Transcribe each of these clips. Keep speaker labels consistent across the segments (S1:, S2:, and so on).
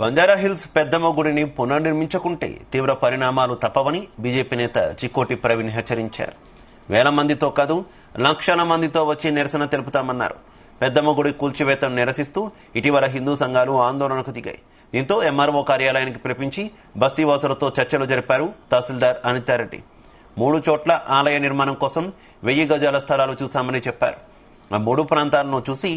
S1: బంజారాహిల్స్ పెద్దమ్మ గుడిని పునర్నిర్మించకుంటే తీవ్ర పరిణామాలు తప్పవని బీజేపీ నేత చిక్కోటి ప్రవీణ్ హెచ్చరించారు. వేల మందితో కాదు లక్షల మందితో వచ్చి నిరసన తెలుపుతామన్నారు. పెద్దమ్మ గుడి కూల్చివేతను నిరసిస్తూ ఇటీవల హిందూ సంఘాలు ఆందోళనకు దిగాయి. దీంతో ఎంఆర్ఓ కార్యాలయానికి పిలిపించి బస్తీవాసులతో చర్చలు జరిపారు తహసీల్దార్ అనితారెడ్డి. 3 చోట్ల ఆలయ నిర్మాణం కోసం 1000 గజాల స్థలాలు చూశామని చెప్పారు. ఆ 3 ప్రాంతాలను చూసి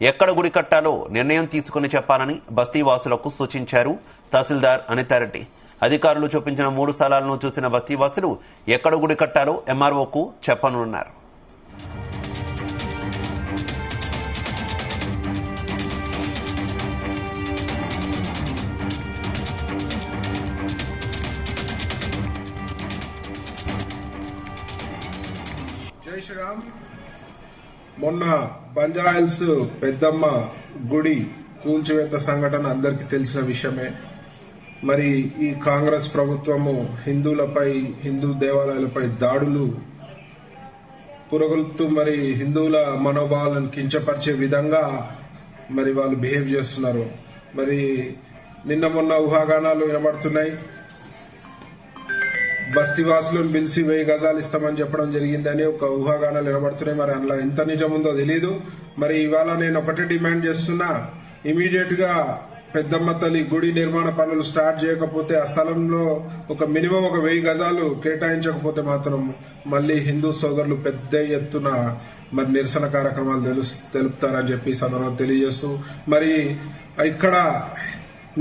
S1: ఎక్కడ గుడి కట్టాలో నిర్ణయం తీసుకుని చెప్పాలని బస్తీవాసులకు సూచించారు తహసీల్దార్ అనితారెడ్డి. అధికారులు చూపించిన 3 స్థలాలను చూసిన బస్తీవాసులు ఎక్కడ గుడి కట్టాలో ఎంఆర్ఓకు చెప్పనున్నారు.
S2: జై శ్రీరామ్. మొన్న బంజారాహిల్స్ పెద్దమ్మ గుడి కూల్చివేత సంఘటన అందరికీ తెలిసిన విషయమే. మరి ఈ కాంగ్రెస్ ప్రభుత్వము హిందువులపై, హిందూ దేవాలయాలపై దాడులు పురగొల్పుతూ మరి హిందువుల మనోభావాలను కించపరిచే విధంగా మరి వాళ్ళు బిహేవ్ చేస్తున్నారు. మరి నిన్న మొన్న ఊహాగానాలు వినబడుతున్నాయి. బస్తీవాసులను పిలిచి 1000 గజాలు ఇస్తామని చెప్పడం జరిగిందని ఒక ఊహాగానాలు వినబడుతున్నాయి. మరి అందులో ఎంత నిజం ఉందో తెలియదు. మరి ఇవాళ నేను ఒకటే డిమాండ్ చేస్తున్నా, ఇమీడియట్ గా పెద్దమ్మ తల్లి గుడి నిర్మాణ పనులు స్టార్ట్ చేయకపోతే, ఆ స్థలంలో ఒక మినిమం 1000 గజాలు కేటాయించకపోతే మాత్రం మళ్ళీ హిందూ సోదరులు పెద్ద ఎత్తున మరి నిరసన కార్యక్రమాలు తెలుపుతారని చెప్పి సందర్భంగా తెలియజేస్తూ, మరి ఇక్కడ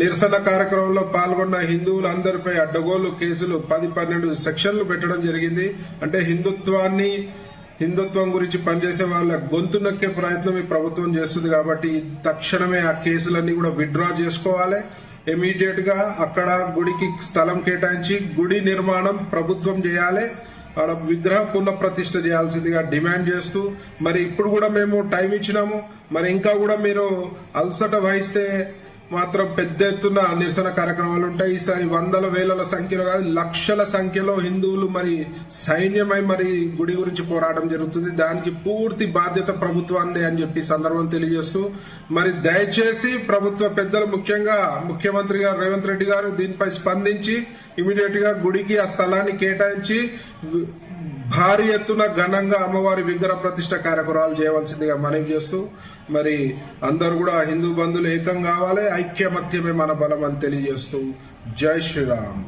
S2: నిరసన కార్యక్రమంలో పాల్గొన్న హిందువులందరిపై అడ్డగోలు కేసులు 10-12 సెక్షన్లు పెట్టడం జరిగింది. అంటే హిందుత్వం గురించి పనిచేసే వాళ్ళ గొంతు నొక్కే ప్రయత్నం ఈ ప్రభుత్వం చేస్తుంది. కాబట్టి తక్షణమే ఆ కేసులన్నీ కూడా విత్డ్రా చేసుకోవాలి. ఇమీడియట్ గా అక్కడ గుడికి స్థలం కేటాయించి గుడి నిర్మాణం ప్రభుత్వం చేయాలి. ఆడ విగ్రహ పునః ప్రతిష్ఠ చేయాల్సిందిగా డిమాండ్ చేస్తూ, మరి ఇప్పుడు కూడా మేము టైం ఇచ్చినాము. మరి ఇంకా కూడా మీరు అలసట వహిస్తే మాత్రం పెద్ద ఎత్తున నిరసన కార్యక్రమాలు ఉంటాయి. ఈసారి వందల వేల సంఖ్యలో కాదు, లక్షల సంఖ్యలో హిందువులు మరి సైన్యమై మరి గుడి గురించి పోరాటం జరుగుతుంది. దానికి పూర్తి బాధ్యత ప్రభుత్వాన్ని అని చెప్పి సందర్భం తెలియజేస్తూ, మరి దయచేసి ప్రభుత్వ పెద్దలు, ముఖ్యంగా ముఖ్యమంత్రి గారు రేవంత్ రెడ్డి గారు దీనిపై స్పందించి ఇమీడియట్ గా గుడికి ఆ స్థలాన్ని కేటాయించి భారీ ఎత్తున ఘనంగా అమ్మవారి విగ్రహ ప్రతిష్ఠ కార్యక్రమాలు చేయవలసిందిగా మనవి చేస్తూ, మరి అందరూ కూడా హిందూ బంధువులు ఏకం కావాలి. ఐక్యమత్యమే మన బలం అని తెలియజేస్తూ జై శ్రీరామ్.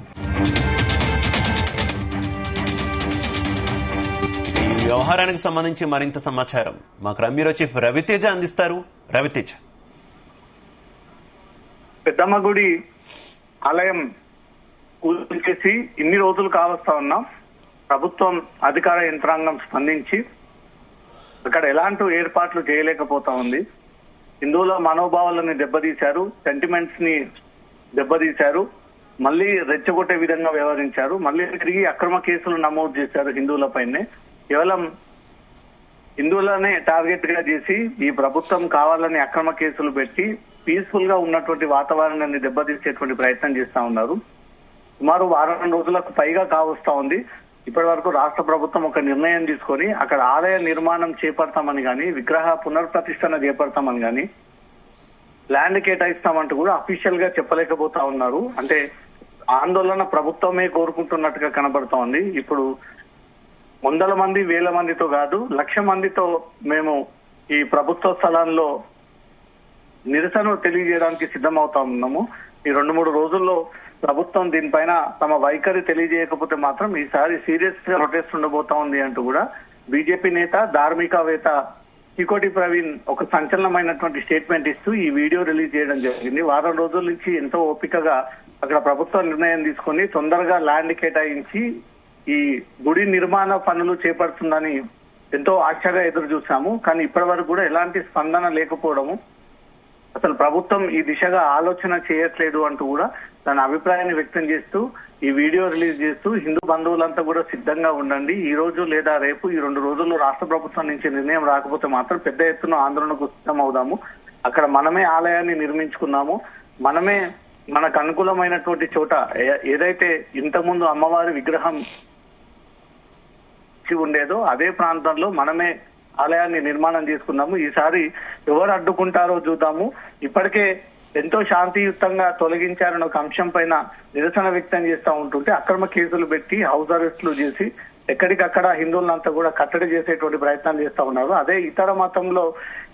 S1: ఈ వ్యవహారానికి సంబంధించి మరింత సమాచారం మాకు రమ్యూరో చీఫ్ రవితేజ అందిస్తారు. రవితేజ.
S3: పెద్దమ్మ గుడి ఆలయం కూల్చేసి ఇన్ని రోజులు కావస్తా ఉన్నాం. ప్రభుత్వం అధికార యంత్రాంగం స్పందించి అక్కడ ఎలాంటి ఏర్పాట్లు చేయలేకపోతా ఉంది. హిందువుల మనోభావాలను దెబ్బతీశారు, సెంటిమెంట్స్ ని దెబ్బతీశారు, మళ్ళీ రెచ్చగొట్టే విధంగా వ్యవహరించారు. మళ్ళీ తిరిగి అక్రమ కేసులు నమోదు చేశారు హిందువులపైనే. కేవలం హిందువులనే టార్గెట్ గా చేసి ఈ ప్రభుత్వం కావాలని అక్రమ కేసులు పెట్టి పీస్ఫుల్ గా ఉన్నటువంటి వాతావరణాన్ని దెబ్బతీసేటువంటి ప్రయత్నం చేస్తా ఉన్నారు. సుమారు 10 రోజులకు పైగా కావస్తా ఉంది. ఇప్పటి వరకు రాష్ట్ర ప్రభుత్వం ఒక నిర్ణయం తీసుకొని అక్కడ ఆలయ నిర్మాణం చేపడతామని గాని, విగ్రహ పునర్ప్రతిష్టన చేపడతామని గాని, ల్యాండ్ కేటాయిస్తామంటూ కూడా అఫీషియల్ గా చెప్పలేకపోతా ఉన్నారు. అంటే ఆందోళన ప్రభుత్వమే కోరుకుంటున్నట్టుగా కనబడతా ఉంది. ఇప్పుడు 100 మంది 1000 మందితో కాదు, 1,00,000 మందితో మేము ఈ ప్రభుత్వ స్థలాల్లో నిరసన తెలియజేయడానికి సిద్ధమవుతా ఉన్నాము. ఈ 2-3 రోజుల్లో ప్రభుత్వం దీనిపైన తమ వైఖరి తెలియజేయకపోతే మాత్రం ఈసారి సీరియస్ గా ప్రొటెస్ట్ ఉండబోతా ఉంది అంటూ కూడా బీజేపీ నేత, ధార్మికవేత్త చిక్కోటి ప్రవీణ్ ఒక సంచలనమైనటువంటి స్టేట్మెంట్ ఇస్తూ ఈ వీడియో రిలీజ్ చేయడం జరిగింది. 10 రోజుల నుంచి ఎంతో ఓపికగా అక్కడ ప్రభుత్వం నిర్ణయం తీసుకుని తొందరగా ల్యాండ్ కేటాయించి ఈ గుడి నిర్మాణ పనులు చేపడుతుందని ఎంతో ఆశగా ఎదురు చూసాము. కానీ ఇప్పటి వరకు కూడా ఎలాంటి స్పందన లేకపోవడము, అసలు ప్రభుత్వం ఈ దిశగా ఆలోచన చేయట్లేదు అంటూ కూడా తన అభిప్రాయాన్ని వ్యక్తం చేస్తూ ఈ వీడియో రిలీజ్ చేస్తూ, హిందూ బంధువులంతా కూడా సిద్ధంగా ఉండండి, ఈ రోజు లేదా రేపు ఈ 2 రోజుల్లో రాష్ట్ర ప్రభుత్వం నుంచి నిర్ణయం రాకపోతే మాత్రం పెద్ద ఎత్తున ఆందోళనకు సిద్ధం అవుదాము. అక్కడ మనమే ఆలయాన్ని నిర్మించుకున్నాము, మనమే మనకు అనుకూలమైనటువంటి చోట ఏదైతే ఇంతకుముందు అమ్మవారి విగ్రహం ఉండేదో అదే ప్రాంతంలో మనమే ఆలయాన్ని నిర్మాణం చేసుకున్నాము. ఈసారి ఎవరు అడ్డుకుంటారో చూద్దాము. ఇప్పటికే ఎంతో శాంతియుతంగా తొలగించారని ఒక అంశం పైన నిరసన వ్యక్తం చేస్తూ ఉంటుంటే అక్రమ కేసులు పెట్టి హౌస్ అరెస్టులు చేసి ఎక్కడికక్కడ హిందువులంతా కూడా కట్టడి చేసేటువంటి ప్రయత్నాలు చేస్తా ఉన్నారు. అదే ఇతర మతంలో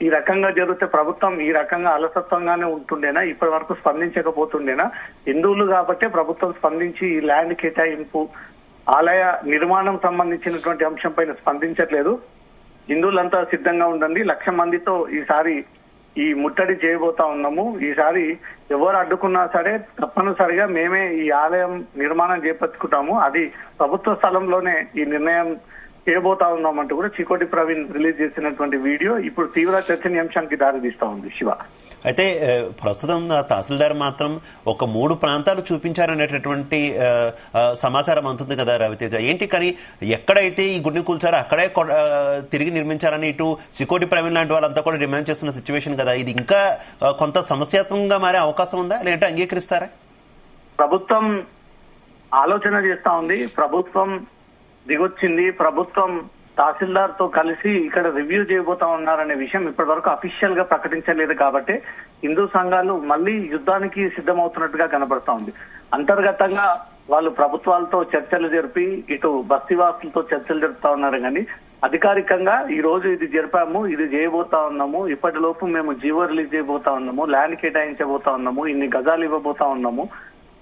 S3: ఈ రకంగా జరిగితే ప్రభుత్వం ఈ రకంగా అలసత్వంగానే ఉంటుండేనా, ఇప్పటి వరకు స్పందించకపోతుండేనా? హిందువులు కాబట్టి ప్రభుత్వం స్పందించి ఈ ల్యాండ్ కేటాయింపు ఆలయ నిర్మాణం సంబంధించినటువంటి అంశం పైన స్పందించట్లేదు. హిందువులంతా సిద్ధంగా ఉండండి, 1,00,000 మందితో ఈసారి ఈ ముట్టడి చేయబోతా ఉన్నాము. ఈసారి ఎవరు అడ్డుకున్నా సరే తప్పనిసరిగా మేమే ఈ ఆలయం నిర్మాణం చేపట్టుకుంటాము, అది ప్రభుత్వ స్థలంలోనే ఈ నిర్ణయం చేయబోతా ఉన్నామంటూ కూడా చికోటి ప్రవీణ్ రిలీజ్ చేసినటువంటి వీడియో ఇప్పుడు తీవ్ర చర్చనీయాంశానికి దారితీస్తా ఉంది. శివ,
S1: అయితే ప్రస్తుతం తహసీల్దార్ మాత్రం ఒక 3 ప్రాంతాలు చూపించారనేటటువంటి సమాచారం అందుతుంది కదా రవితేజ, ఏంటి కానీ ఎక్కడైతే ఈ గుడిని కూల్చారో అక్కడే తిరిగి నిర్మించాలని ఇటు చికోటి ప్రవీణ్ లాంటి వాళ్ళంతా కూడా డిమాండ్ చేస్తున్న సిచ్యువేషన్ కదా, ఇది ఇంకా కొంత సమస్యాత్మకంగా మారే అవకాశం ఉందా, లేదంటే అంగీకరిస్తారా?
S3: ప్రభుత్వం ఆలోచన చేస్తా ఉంది, ప్రభుత్వం దిగొచ్చింది, ప్రభుత్వం తహసీల్దార్ తో కలిసి ఇక్కడ రివ్యూ చేయబోతా ఉన్నారనే విషయం ఇప్పటి వరకు అఫీషియల్ గా ప్రకటించలేదు కాబట్టి హిందూ సంఘాలు మళ్ళీ యుద్ధానికి సిద్ధమవుతున్నట్టుగా కనబడతా ఉంది. అంతర్గతంగా వాళ్ళు ప్రభుత్వాలతో చర్చలు జరిపి ఇటు బస్తీవాసులతో చర్చలు జరుపుతా ఉన్నారు కానీ అధికారికంగా ఈ రోజు ఇది జరిపాము, ఇది చేయబోతా ఉన్నాము, ఇప్పటిలోపు మేము జీవో రిలీజ్ చేయబోతా ఉన్నాము, ల్యాండ్ కేటాయించబోతా ఉన్నాము, ఇన్ని గజాలు ఇవ్వబోతా ఉన్నాము,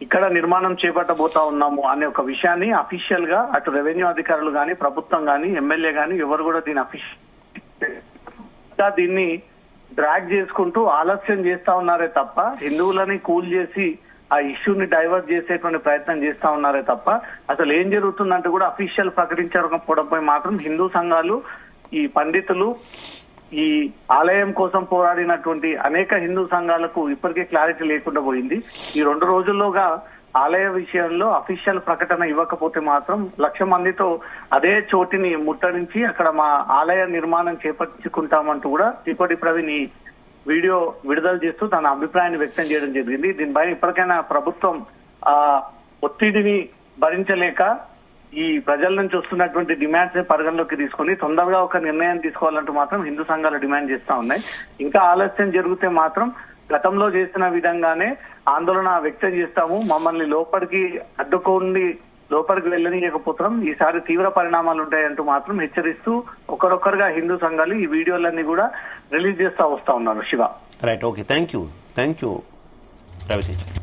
S3: ఇక్కడ నిర్మాణం చేపట్టబోతా ఉన్నాము అనే ఒక విషయాన్ని అఫీషియల్ గా అటు రెవెన్యూ అధికారులు గాని ప్రభుత్వం గాని ఎమ్మెల్యే గాని ఎవరు కూడా దీన్ని డ్రాగ్ చేసుకుంటూ ఆలస్యం చేస్తా ఉన్నారే తప్ప హిందువులని కూల్ చేసి ఆ ఇష్యూని డైవర్ట్ చేసేటువంటి ప్రయత్నం చేస్తా ఉన్నారే తప్ప అసలు ఏం జరుగుతుందంటే కూడా అఫీషియల్ ప్రకటించకపోవడంపై మాత్రం హిందూ సంఘాలు, ఈ పండితులు, ఈ ఆలయం కోసం పోరాడినటువంటి అనేక హిందూ సంఘాలకు ఇప్పటికే క్లారిటీ లేకుండా పోయింది. ఈ 2 రోజుల్లోగా ఆలయ విషయంలో అఫీషియల్ ప్రకటన ఇవ్వకపోతే మాత్రం 1,00,000 మందితో అదే చోటిని ముట్టడించి అక్కడ మా ఆలయ నిర్మాణం చేపట్టుకుంటామంటూ కూడా చికోటి ప్రవీణ్ ఈ వీడియో విడుదల చేస్తూ తన అభిప్రాయాన్ని వ్యక్తం చేయడం జరిగింది. దీనిపై ఇప్పటికైనా ప్రభుత్వం ఒత్తిడిని భరించలేక ఈ ప్రజల నుంచి వస్తున్నటువంటి డిమాండ్స్ ని పరిగణలోకి తీసుకుని తొందరగా ఒక నిర్ణయం తీసుకోవాలంటూ మాత్రం హిందూ సంఘాలు డిమాండ్ చేస్తా ఉన్నాయి. ఇంకా ఆలస్యం జరిగితే మాత్రం గతంలో చేసిన విధంగానే ఆందోళన వ్యక్తం చేస్తాము, మమ్మల్ని లోపలికి అడ్డుకోండి, లోపలికి వెళ్ళనీయకపోతున్నాం, ఈసారి తీవ్ర పరిణామాలు ఉంటాయంటూ మాత్రం హెచ్చరిస్తూ ఒకరొకరుగా హిందూ సంఘాలు ఈ వీడియోలన్నీ కూడా రిలీజ్ చేస్తా వస్తా ఉన్నారు. Shiva,
S1: right, okay, thank you Raviteja.